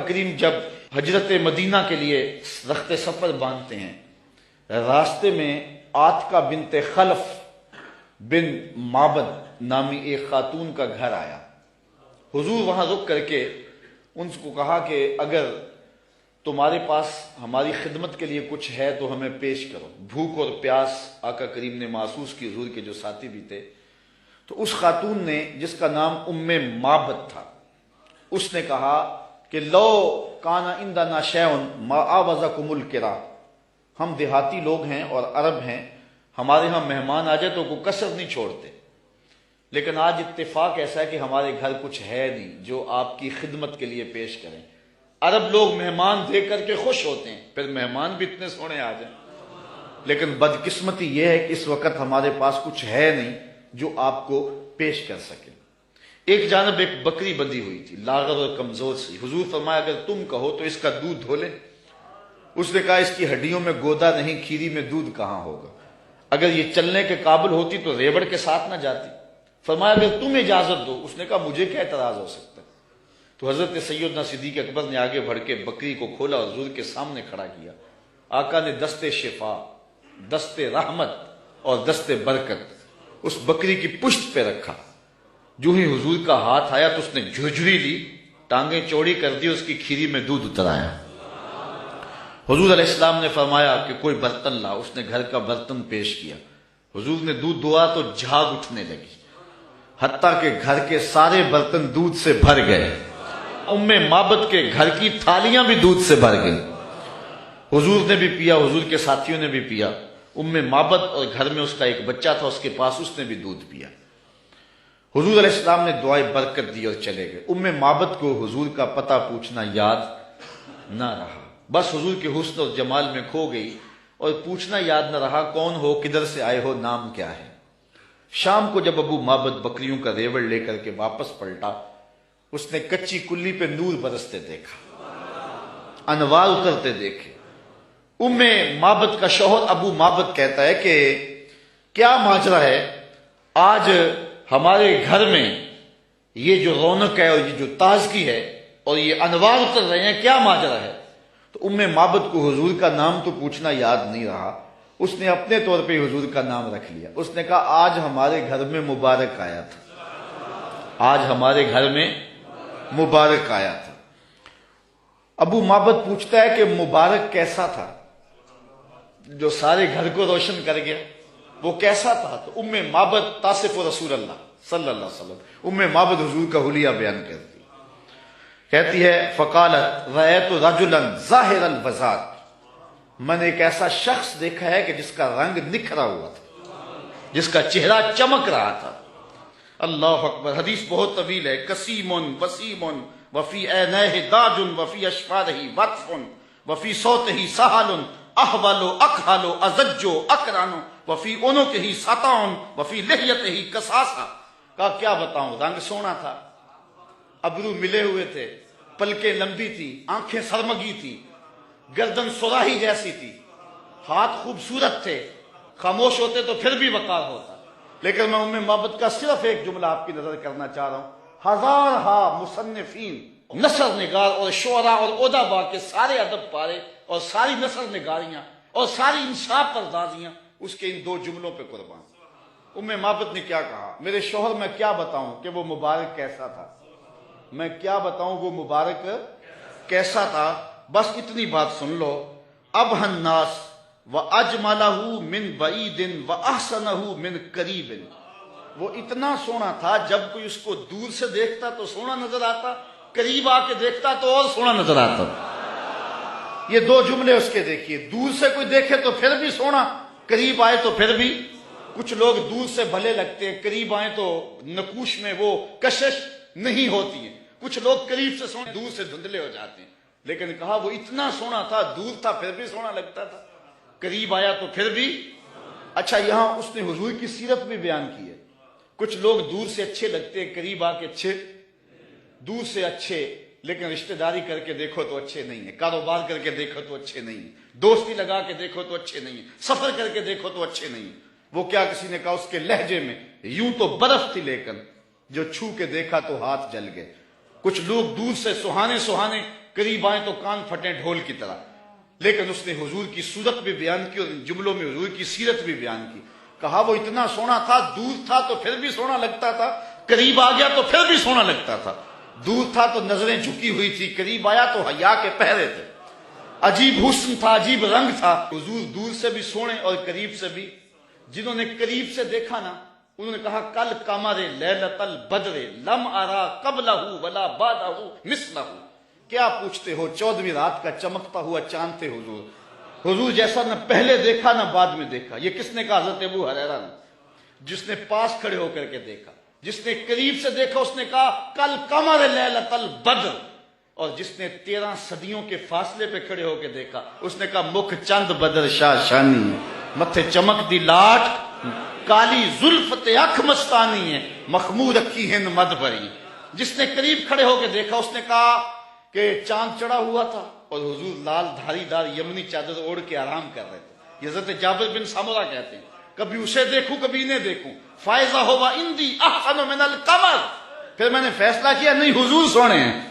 کریم جب ہجرت مدینہ کے لیے رخت سفر باندھتے ہیں، راستے میں آتکا بنت خلف بن معبد نامی ایک خاتون کا گھر آیا۔ حضور وہاں رک کر کے ان کو کہا کہ اگر تمہارے پاس ہماری خدمت کے لیے کچھ ہے تو ہمیں پیش کرو۔ بھوک اور پیاس آقا کریم نے محسوس کی، حضور کے جو ساتھی بھی تھے۔ تو اس خاتون نے جس کا نام معبد تھا، اس نے کہا کہ لو کان عندنا شیء ما آوزکم الکرا، ہم دیہاتی لوگ ہیں اور عرب ہیں، ہمارے ہاں مہمان آ جائے تو کوئی کسر نہیں چھوڑتے، لیکن آج اتفاق ایسا ہے کہ ہمارے گھر کچھ ہے نہیں جو آپ کی خدمت کے لیے پیش کریں۔ عرب لوگ مہمان دیکھ کر کے خوش ہوتے ہیں، پھر مہمان بھی اتنے سونے آ جائیں، لیکن بدقسمتی یہ ہے کہ اس وقت ہمارے پاس کچھ ہے نہیں جو آپ کو پیش کر سکے۔ ایک جانب ایک بکری بندھی ہوئی تھی، لاغر اور کمزور سی۔ حضور فرمایا اگر تم کہو تو اس کا دودھ دھو لیں۔ اس نے کہا اس کی ہڈیوں میں گودا نہیں، کھیری میں دودھ کہاں ہوگا، اگر یہ چلنے کے قابل ہوتی تو ریوڑ کے ساتھ نہ جاتی۔ فرمایا اگر تم اجازت دو۔ اس نے کہا مجھے کیا اعتراض ہو سکتا ہے۔ تو حضرت سیدنا صدیق اکبر نے آگے بڑھ کے بکری کو کھولا اور حضور کے سامنے کھڑا کیا۔ آقا نے دست شفا، دست رحمت اور دست برکت اس بکری کی پشت پہ رکھا۔ جو ہی حضور کا ہاتھ آیا تو اس نے جھرجھری لی، ٹانگیں چوڑی کر دی، اس کی کھیری میں دودھ اتر آیا۔ حضور علیہ السلام نے فرمایا کہ کوئی برتن لا۔ اس نے گھر کا برتن پیش کیا۔ حضور نے دودھ دھوا تو جھاگ اٹھنے لگی، حتیٰ کہ گھر کے سارے برتن دودھ سے بھر گئے۔ معبد کے گھر کی تھالیاں بھی دودھ سے بھر گئی۔ حضور نے بھی پیا، حضور کے ساتھیوں نے بھی پیا۔ معبد اور گھر میں اس کا ایک بچہ تھا اس کے پاس، اس نے بھی دودھ پیا۔ حضور علیہ السلام نے دعائے برکت دی اور چلے گئے۔ معبد کو حضور کا پتہ پوچھنا یاد نہ رہا، بس حضور کے حسن اور جمال میں کھو گئی، اور پوچھنا یاد نہ رہا کون ہو، کدھر سے آئے ہو، نام کیا ہے۔ شام کو جب معبد بکریوں کا ریوڑ لے کر کے واپس پلٹا، اس نے کچی کلی پہ نور برستے دیکھا، انوار اترتے دیکھے۔ معبد کا شوہر معبد کہتا ہے کہ کیا ماجرا ہے، آج ہمارے گھر میں یہ جو رونق ہے اور یہ جو تازگی ہے اور یہ انوار اتر رہے ہیں، کیا ماجرا ہے؟ تو معبد کو حضور کا نام تو پوچھنا یاد نہیں رہا، اس نے اپنے طور پہ حضور کا نام رکھ لیا۔ اس نے کہا آج ہمارے گھر میں مبارک آیا تھا، آج ہمارے گھر میں مبارک آیا تھا۔ معبد پوچھتا ہے کہ مبارک کیسا تھا جو سارے گھر کو روشن کر گیا، وہ کیسا تھا؟ تو معبد تاصف رسول اللہ صلی اللہ علیہ وسلم، معبد حضور کا حلیہ بیان کرتی، کہتی ہے فقالت رأیت رجلا ظاہر البزاط، میں نے ایک ایسا شخص دیکھا ہے کہ جس کا رنگ نکھرا ہوا تھا، جس کا چہرہ چمک رہا تھا۔ اللہ اکبر۔ حدیث بہت طویل ہے۔ کسیم وسیم وفی عینیہ داج وفی اشفارہ وطف وفی صوتہ سہل احول اکحل ازج اکرن وفی عنقہ سطع وفی لحیتہ کساسہ۔ کہا کیا بتاؤں، رنگ سونا تھا، ابرو ملے ہوئے تھے، پلکیں لمبی تھی، آنکھیں سرمگی تھی، گردن سراہی جیسی تھی، ہاتھ خوبصورت تھے، خاموش ہوتے تو پھر بھی وقار ہوتا۔ لیکن میں معبد کا صرف ایک جملہ آپ کی نظر کرنا چاہ رہا ہوں۔ ہزارہا مصنفین، نثر نگار اور شعراء اور ادبا کے سارے ادب پارے اور ساری نثر نگاریاں اور ساری انصاف پردازیاں اس کے ان دو جملوں پہ قربان۔ معبد نے کیا کہا، میرے شوہر میں کیا بتاؤں کہ وہ مبارک کیسا تھا، میں کیا بتاؤں وہ مبارک کیسا تھا، بس اتنی بات سن لو۔ ابہى الناس وَأَجْمَلَهُ مِنْ بَعِيدٍ وَأَحْسَنَهُ مِنْ قَرِيبٍ، وہ اتنا سونا تھا جب کوئی اس کو دور سے دیکھتا تو سونا نظر آتا، قریب آ کے دیکھتا تو اور سونا نظر آتا۔ یہ دو جملے اس کے دیکھیے، دور سے کوئی دیکھے تو پھر بھی سونا، قریب آئے تو پھر بھی۔ کچھ لوگ دور سے بھلے لگتے ہیں، قریب آئیں تو نقوش میں وہ کشش نہیں ہوتی ہے۔ کچھ لوگ قریب سے سونے، دور سے دھندلے ہو جاتے ہیں، لیکن کہا وہ اتنا سونا تھا، دور تھا پھر بھی سونا لگتا تھا، قریب آیا تو پھر بھی۔ اچھا یہاں اس نے حضور کی سیرت بھی بیان کی ہے۔ کچھ لوگ دور سے اچھے لگتے ہیں، قریب آ کے اچھے، دور سے اچھے لیکن رشتہ داری کر کے دیکھو تو اچھے نہیں ہیں، کاروبار کر کے دیکھو تو اچھے نہیں ہیں، دوستی لگا کے دیکھو تو اچھے نہیں ہیں، سفر کر کے دیکھو تو اچھے نہیں ہیں۔ وہ کیا کسی نے کہا اس کے لہجے میں یوں تو برف تھی لیکن جو چھو کے دیکھا تو ہاتھ جل گئے۔ کچھ لوگ دور سے سہانے سہانے قریب آئیں تو کان پھٹیں ڈھول کی طرح، لیکن اس نے حضور کی صورت بھی بیان کی اور ان جملوں میں حضور کی سیرت بھی بیان کی. کہا وہ اتنا سونا تھا، دور تھا تو پھر بھی سونا لگتا تھا، قریب آ گیا تو پھر بھی سونا لگتا تھا. دور تھا تو نظریں جھکی ہوئی تھی، قریب آیا تو حیا کے پہرے تھے. عجیب حسن تھا، عجیب رنگ تھا. حضور دور سے بھی سونے اور قریب سے بھی. جنہوں نے قریب سے دیکھا نا انہوں نے کہا کل قمر لیلۃ البدر لم ارا قبلہ ولا بعدہ مثلہ. کیا پوچھتے ہو، 14ویں رات کا چمکتا ہوا چاند تھے حضور. حضور جیسا نہ پہلے دیکھا نہ بعد میں دیکھا. یہ کس نے کہا؟ حضرت ابو ہریرہ نے. جس نے پاس کھڑے ہو کر کے دیکھا، جس نے قریب سے دیکھا اس نے کہا کل قمر لیلۃ البدر. اور جس نے 13 صدیوں کے فاصلے پہ کھڑے ہو کے دیکھا اس نے کہا مکھ چند بدر شاہ شانی، متھے چمک دی لاٹ، کالی زلف تے اکھ مستانی ہے، مخمور رکھی ہند مد بھری. جس نے قریب کھڑے ہو کے دیکھا اس نے کہا کہ چاند چڑھا ہوا تھا اور حضور لال دھاری دار یمنی چادر اوڑھ کے آرام کر رہے تھے. حضرت جابر بن سمرہ کہتے ہیں کبھی اسے دیکھوں کبھی انہیں دیکھوں، فائزہ ہوا اندی احسن من القمر. پھر میں نے فیصلہ کیا نہیں حضور سونے ہیں.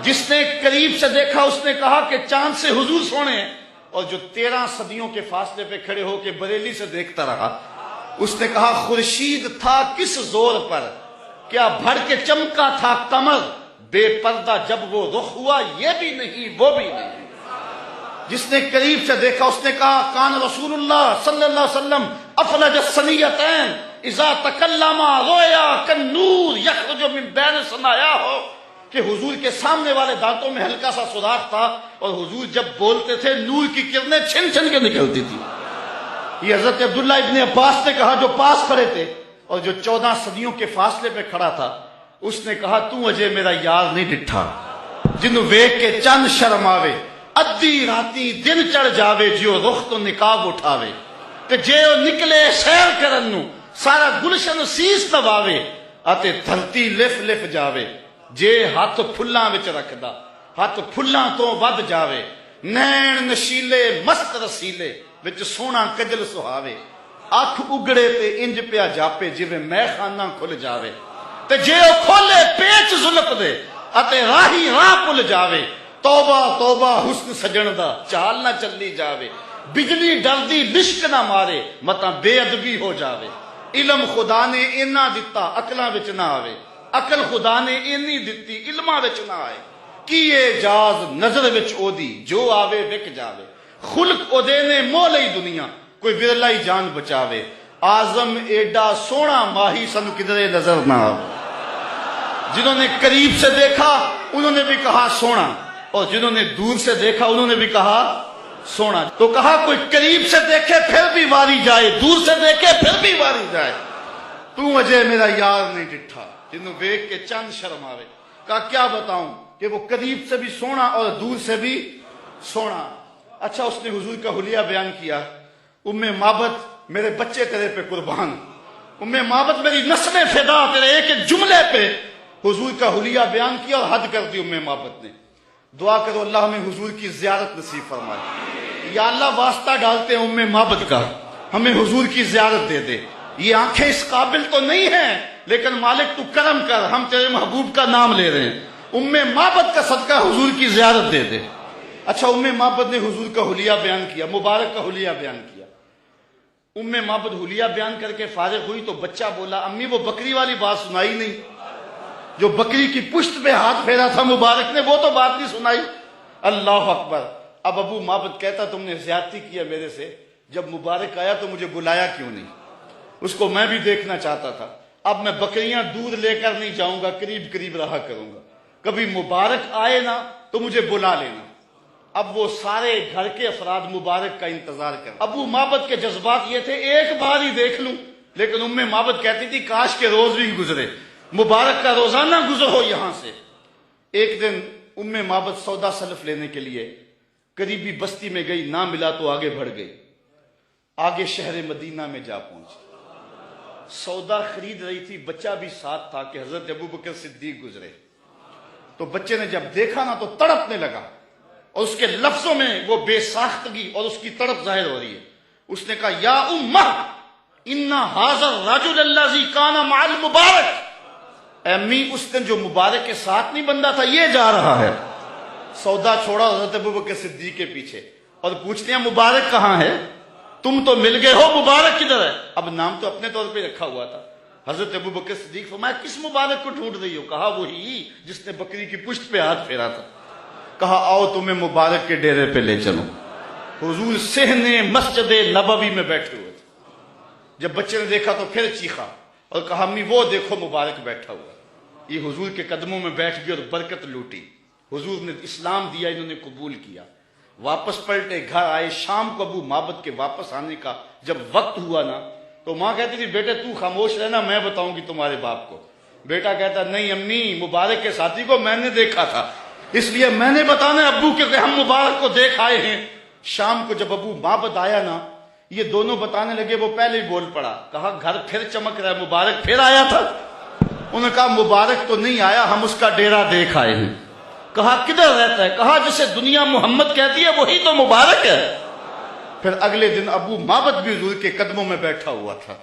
جس نے قریب سے دیکھا اس نے کہا کہ چاند سے حضور سونے ہیں، اور جو 13 صدیوں کے فاصلے پہ کھڑے ہو کے بریلی سے دیکھتا رہا اس نے کہا خورشید تھا کس زور پر، کیا بھر کے چمکا تھا قمر، بے پردہ جب وہ رخ ہوا یہ بھی نہیں وہ بھی نہیں. جس نے قریب سے دیکھا اس نے کہا کان رسول اللہ صلی اللہ علیہ وسلم افلج الثنیتین اذا تکلم رویا کالنور یخرج من بین ثنایاہ، کہ حضور کے سامنے والے دانتوں میں ہلکا سا سوراخ تھا اور حضور جب بولتے تھے نور کی کرنیں چھن چھن کے نکلتی تھی. یہ حضرت عبداللہ ابن عباس نے کہا جو پاس کھڑے تھے اور جو 14 صدیوں کے فاصلے پہ کھڑا تھا اس نے کہا تو اجے میرا یار نہیں ڈٹھا، جنوں ویکھ کے چند شرم آوے، ادھی راتی دن چڑھ جاوے، جیو رخ تو نقاب اٹھاوے، تے جے او نکلے سیر کرن نو سارا گلشن سیس نواوے، اتے دھرتی لف لف جاوے. جے ہاتھ پھلاں وچ رکھدا ہاتھ پھلاں تو ود جاوے، نین نشیلے مست رسیلے وچ سونا کجل سہاوے، اکھ اگڑے تے انج پیا جاپے جویں میں خانہ کھل جاوے، تے جے او کھولے پیچ زلف دے اتے راہی راہ پل جاوے، توبہ توبہ حسن سجن دا چال نہ چلی جاوے، بجلی ڈردی لشک نہ مارے متا بے ادبی ہو جاوے. علم خدا نے اینا دتا عقلاں وچ نہ آوے، عقل خدا نے اینی دتی علماں وچ نہ آئے. کی اعجاز نظر وچ او دی جو آوے وک جاوے، خلق او دے نے مول ہی دنیا کوئی ورلا ہی جان بچاوے. آزم ایڈا سونا ماہی سن کدھرے نظر نہ آوے. جنہوں نے قریب سے دیکھا انہوں نے بھی کہا سونا، اور جنہوں نے دور سے دیکھا انہوں نے بھی کہا سونا. تو کہا کوئی قریب سے دیکھے پھر بھی واری جائے، دور سے دیکھے پھر بھی واری جائے، تو اجے میرا یار نہیں ڈٹھا، جنہوں ویکھ کے چند شرم آوے. کہا کیا بتاؤں کہ وہ قریب سے بھی سونا اور دور سے بھی سونا. اچھا اس نے حضور کا حلیہ بیان کیا. ام معبد میرے بچے تیرے پہ قربان، ام معبد میری نسلیں فدا تیرے ایک ایک جملے پہ حضور کا حلیہ بیان کیا اور حد کر دی ام معبد نے. دعا کرو اللہ ہمیں حضور کی زیارت نصیب فرمائے. یا اللہ واسطہ ڈالتے ہیں ام معبد کا، ہمیں حضور کی زیارت دے دے. یہ آنکھیں اس قابل تو نہیں ہیں لیکن مالک تو کرم کر، ہم تیرے محبوب کا نام لے رہے ہیں، ام معبد کا صدقہ حضور کی زیارت دے دے. اچھا ام معبد نے حضور کا حلیہ بیان کیا، مبارک کا حلیہ بیان کیا. ام معبد حلیہ بیان کر کے فارغ ہوئی تو بچہ بولا امی وہ بکری والی بات سنائی نہیں، جو بکری کی پشت پہ ہاتھ پھیرا تھا مبارک نے، وہ تو بات نہیں سنائی. اللہ اکبر. اب ابو معبد کہتا تم نے زیادتی کیا میرے سے، جب مبارک آیا تو مجھے بلایا کیوں نہیں؟ اس کو میں بھی دیکھنا چاہتا تھا. اب میں بکریاں دودھ لے کر نہیں جاؤں گا، قریب قریب رہا کروں گا، کبھی مبارک آئے نا تو مجھے بلا لینا. اب وہ سارے گھر کے افراد مبارک کا انتظار کر. ابو معبد کے جذبات یہ تھے ایک بار ہی دیکھ لوں، لیکن ام معبد کہتی تھی کاش کے روز بھی گزرے، مبارک کا روزانہ گزر ہو یہاں سے. ایک دن ام معبد سودا سلف لینے کے لیے قریبی بستی میں گئی، نہ ملا تو آگے بڑھ گئی. آگے شہر مدینہ میں جا پہنچی، سودا خرید رہی تھی، بچہ بھی ساتھ تھا کہ حضرت ابوبکر صدیق گزرے. تو بچے نے جب دیکھا نا تو تڑپنے لگا، اور اس کے لفظوں میں وہ بے ساختگی اور اس کی تڑپ ظاہر ہو رہی ہے. اس نے کہا یا امہ ان ھذا الرجل الذی کان مع المبارک، اے امی اس دن جو مبارک کے ساتھ نہیں بندہ تھا یہ جا رہا ہے. سودا چھوڑا حضرت ابوبکر صدیق کے پیچھے اور پوچھتے ہیں مبارک کہاں ہے؟ تم تو مل گئے ہو، مبارک کدھر ہے؟ اب نام تو اپنے طور پہ رکھا ہوا تھا۔ حضرت ابوبکر صدیق فرمایا کس مبارک کو ڈھونڈ رہی ہو؟ کہا وہی جس نے بکری کی پشت پہ ہاتھ پھیرا تھا۔ کہا آؤ تمہیں مبارک کے ڈیرے پہ لے چلو۔ حضور صحن مسجد نبوی میں بیٹھے ہوئے تھے۔ جب بچے نے دیکھا تو پھر چیخا اور کہا امی وہ دیکھو مبارک بیٹھا ہوا۔ یہ حضور کے قدموں میں بیٹھ گئی اور برکت لوٹی۔ حضور نے اسلام دیا، انہوں نے قبول کیا، واپس پلٹے، گھر آئے۔ شام کو ابو معبد کے واپس آنے کا جب وقت ہوا نا تو ماں کہتی تھی بیٹے تو خاموش رہنا، میں بتاؤں گی تمہارے باپ کو۔ بیٹا کہتا نہیں امی، مبارک کے ساتھی کو میں نے دیکھا تھا، اس لیے میں نے بتانا ابو کہ ہم مبارک کو دیکھ آئے ہیں۔ شام کو جب ابو معبد آیا نا، یہ دونوں بتانے لگے، وہ پہلے ہی بول پڑا، کہا گھر پھر چمک رہا ہے، مبارک پھر آیا تھا؟ انہوں نے کہا مبارک تو نہیں آیا، ہم اس کا ڈیرا دیکھ آئے ہیں۔ کہا کدھر رہتا ہے؟ کہا جسے دنیا محمد کہتی ہے وہی تو مبارک ہے۔ پھر اگلے دن ابو معبد بھی حضور کے قدموں میں بیٹھا ہوا تھا۔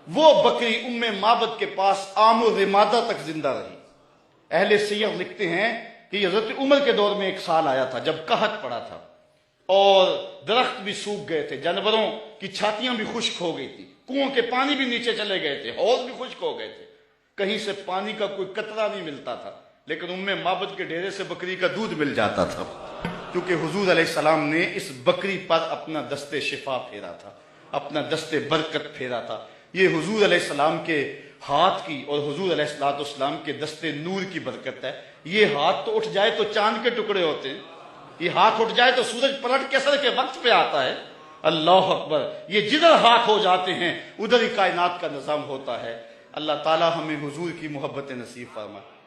وہ بکری ام معبد کے پاس عام و رمادہ تک زندہ رہی۔ اہل سیر لکھتے ہیں کہ حضرت عمر کے دور میں ایک سال آیا تھا جب قحط پڑا تھا اور درخت بھی سوکھ گئے تھے، جانوروں کی چھاتیاں بھی خشک ہو گئی تھی، کنووں کے پانی بھی نیچے چلے گئے تھے، حوض بھی خشک ہو گئے تھے، کہیں سے پانی کا کوئی قطرہ نہیں ملتا تھا، لیکن ام معبد کے ڈیرے سے بکری کا دودھ مل جاتا تھا، کیونکہ حضور علیہ السلام نے اس بکری پر اپنا دست شفا پھیرا تھا، اپنا دست برکت پھیرا تھا۔ یہ حضور علیہ السلام کے ہاتھ کی اور حضور علیہ السلام کے دست نور کی برکت ہے۔ یہ ہاتھ تو اٹھ جائے تو چاند کے ٹکڑے ہوتے ہیں، یہ ہاتھ اٹھ جائے تو سورج پلٹ کے اثر کے وقت پہ آتا ہے۔ اللہ اکبر، یہ جدھر ہاتھ ہو جاتے ہیں ادھر ہی کائنات کا نظام ہوتا ہے۔ اللہ تعالی ہمیں حضور کی محبت نصیب فرمائے۔